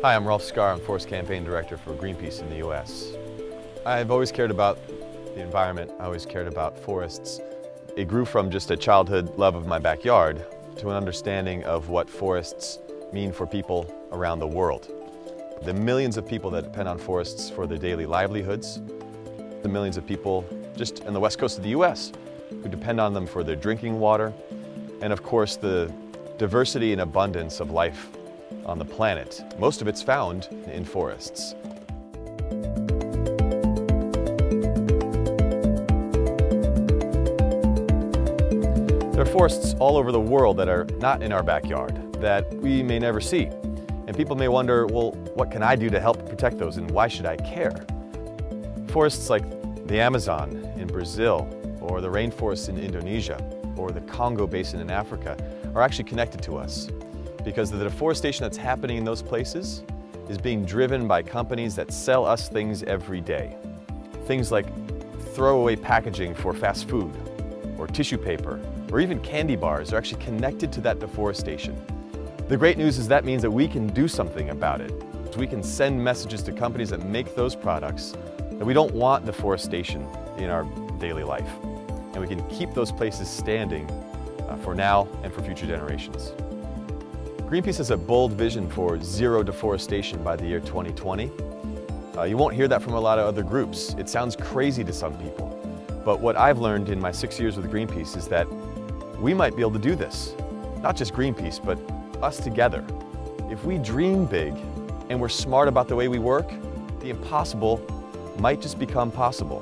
Hi, I'm Rolf Skar. I'm Forest Campaign Director for Greenpeace in the U.S. I've always cared about the environment. I always cared about forests. It grew from just a childhood love of my backyard to an understanding of what forests mean for people around the world. The millions of people that depend on forests for their daily livelihoods, the millions of people just in the west coast of the U.S. who depend on them for their drinking water, and of course the diversity and abundance of life on the planet. Most of it's found in forests. There are forests all over the world that are not in our backyard, that we may never see. And people may wonder, well, what can I do to help protect those, and why should I care? Forests like the Amazon in Brazil, or the rainforests in Indonesia, or the Congo Basin in Africa are actually connected to us, because the deforestation that's happening in those places is being driven by companies that sell us things every day. Things like throwaway packaging for fast food, or tissue paper, or even candy bars are actually connected to that deforestation. The great news is that means that we can do something about it. So we can send messages to companies that make those products that we don't want deforestation in our daily life. And we can keep those places standing for now and for future generations. Greenpeace has a bold vision for zero deforestation by the year 2020. You won't hear that from a lot of other groups. It sounds crazy to some people. But what I've learned in my 6 years with Greenpeace is that we might be able to do this. Not just Greenpeace, but us together. If we dream big and we're smart about the way we work, the impossible might just become possible.